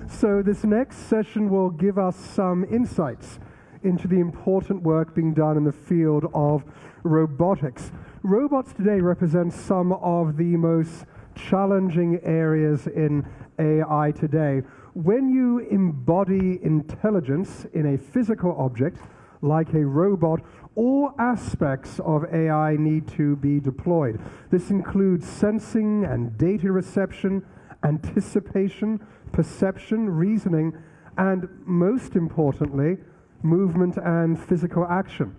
So this next session will give us some insights into the important work being done in the field of robotics. Robots today represent some of the most challenging areas in AI today. When you embody intelligence in a physical object, like a robot, all aspects of AI need to be deployed. This includes sensing and data reception, anticipation, perception, reasoning, and most importantly, movement and physical action.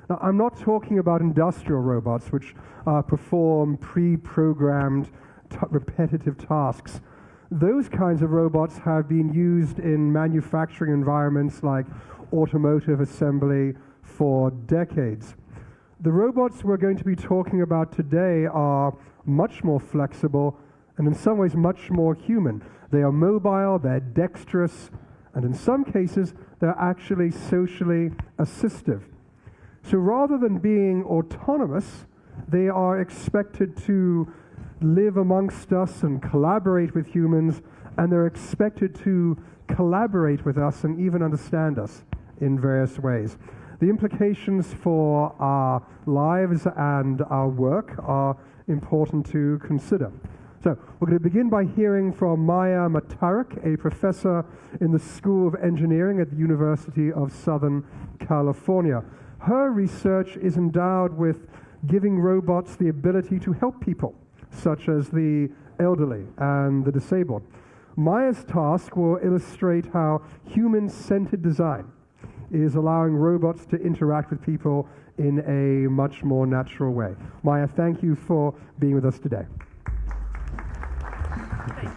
Now, I'm not talking about industrial robots, which perform pre-programmed repetitive tasks. Those kinds of robots have been used in manufacturing environments like automotive assembly for decades. The robots we're going to be talking about today are much more flexible and in some ways much more human. They are mobile, they're dexterous, and in some cases, they're actually socially assistive. So rather than being autonomous, they are expected to live amongst us and collaborate with humans, and they're expected to collaborate with us and even understand us in various ways. The implications for our lives and our work are important to consider. So we're going to begin by hearing from Maya Matarik, a professor in the School of Engineering at the University of Southern California. Her research is endowed with giving robots the ability to help people, such as the elderly and the disabled. Maya's task will illustrate how human-centered design is allowing robots to interact with people in a much more natural way. Maya, thank you for being with us today. Thank you.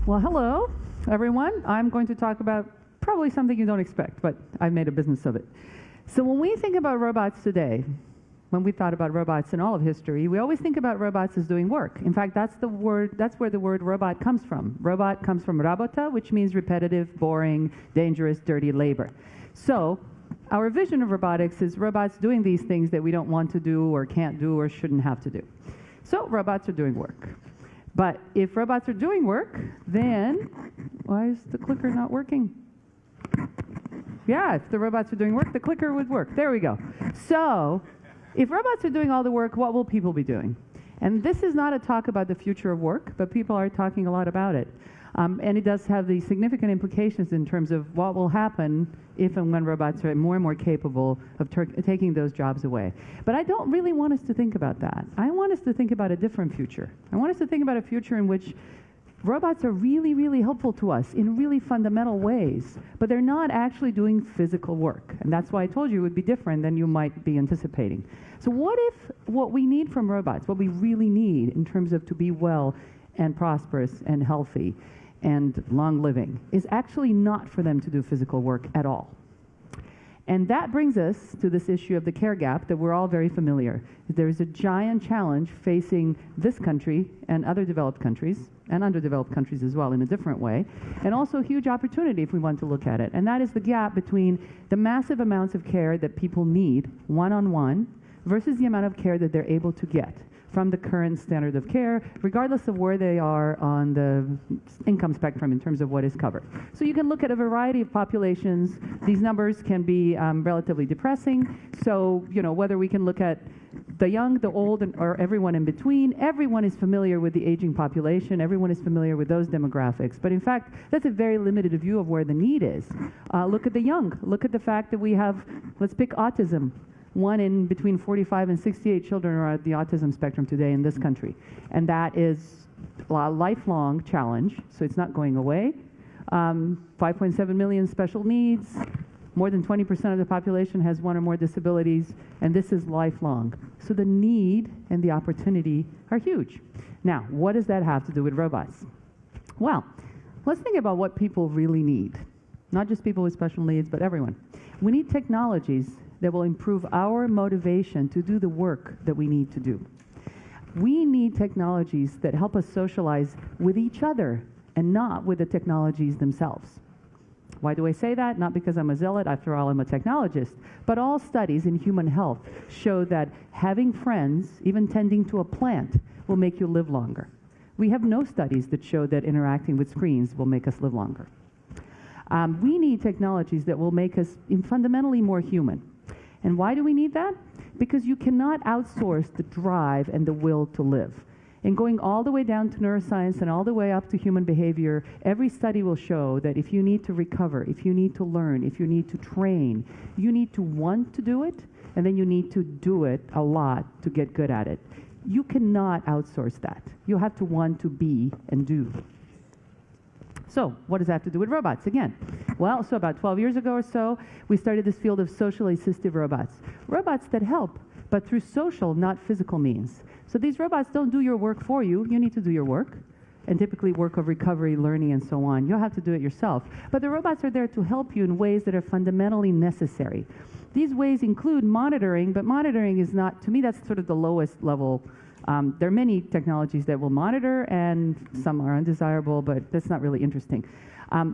Well, hello, everyone. I'm going to talk about probably something you don't expect, but I've made a business of it. So when we think about robots today, when we thought about robots in all of history, we always think about robots as doing work. In fact, that's where the word robot comes from. Robot comes from rabota, which means repetitive, boring, dangerous, dirty labor. So our vision of robotics is robots doing these things that we don't want to do or can't do or shouldn't have to do. So robots are doing work. But if robots are doing work, then why is the clicker not working? Yeah, if the robots are doing work, the clicker would work. There we go. So if robots are doing all the work, what will people be doing? And this is not a talk about the future of work, but people are talking a lot about it. And it does have these significant implications in terms of what will happen if and when robots are more and more capable of taking those jobs away. But I don't really want us to think about that. I want us to think about a different future. I want us to think about a future in which robots are really, really helpful to us in really fundamental ways, but they're not actually doing physical work. And that's why I told you it would be different than you might be anticipating. So what if what we need from robots, what we really need in terms of to be well and prosperous and healthy and long living, is actually not for them to do physical work at all? And that brings us to this issue of the care gap that we're all very familiar. There's a giant challenge facing this country and other developed countries, and underdeveloped countries as well in a different way, and also a huge opportunity if we want to look at it. And that is the gap between the massive amounts of care that people need one-on-one versus the amount of care that they're able to get from the current standard of care, regardless of where they are on the income spectrum in terms of what is covered. So you can look at a variety of populations. These numbers can be relatively depressing. So, you know, whether we can look at the young, the old, or everyone in between, everyone is familiar with the aging population. Everyone is familiar with those demographics. But in fact, that's a very limited view of where the need is. Look at the young. Look at the fact that we have, let's pick autism. 1 in between 45 and 68 children are at the autism spectrum today in this country. And that is a lifelong challenge, so it's not going away. 5.7 million special needs. More than 20% of the population has 1 or more disabilities, and this is lifelong. So the need and the opportunity are huge. Now, what does that have to do with robots? Well, let's think about what people really need. Not just people with special needs, but everyone. We need technologies that will improve our motivation to do the work that we need to do. We need technologies that help us socialize with each other and not with the technologies themselves. Why do I say that? Not because I'm a zealot, after all, I'm a technologist, but all studies in human health show that having friends, even tending to a plant, will make you live longer. We have no studies that show that interacting with screens will make us live longer. We need technologies that will make us fundamentally more human. And why do we need that? Because you cannot outsource the drive and the will to live. And going all the way down to neuroscience and all the way up to human behavior, every study will show that if you need to recover, if you need to learn, if you need to train, you need to want to do it, and then you need to do it a lot to get good at it. You cannot outsource that. You have to want to be and do. So what does that have to do with robots again? Well, so about 12 years ago or so, we started this field of socially assistive robots. Robots that help, but through social, not physical means. So these robots don't do your work for you. You need to do your work, and typically work of recovery, learning, and so on. You'll have to do it yourself. But the robots are there to help you in ways that are fundamentally necessary. These ways include monitoring, but monitoring is not, to me, that's sort of the lowest level. There are many technologies that will monitor, and some are undesirable, but that's not really interesting.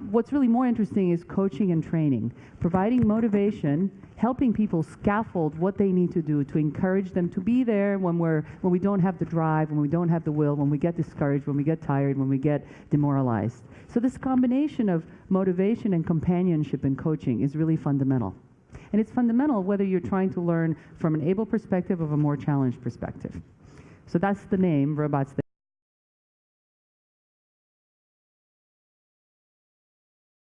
What's really more interesting is coaching and training, providing motivation, helping people scaffold what they need to do to encourage them to be there when we don't have the drive, when we don't have the will, when we get discouraged, when we get tired, when we get demoralized. So this combination of motivation and companionship and coaching is really fundamental. And it's fundamental whether you're trying to learn from an able perspective or a more challenged perspective. So that's the name, Robots That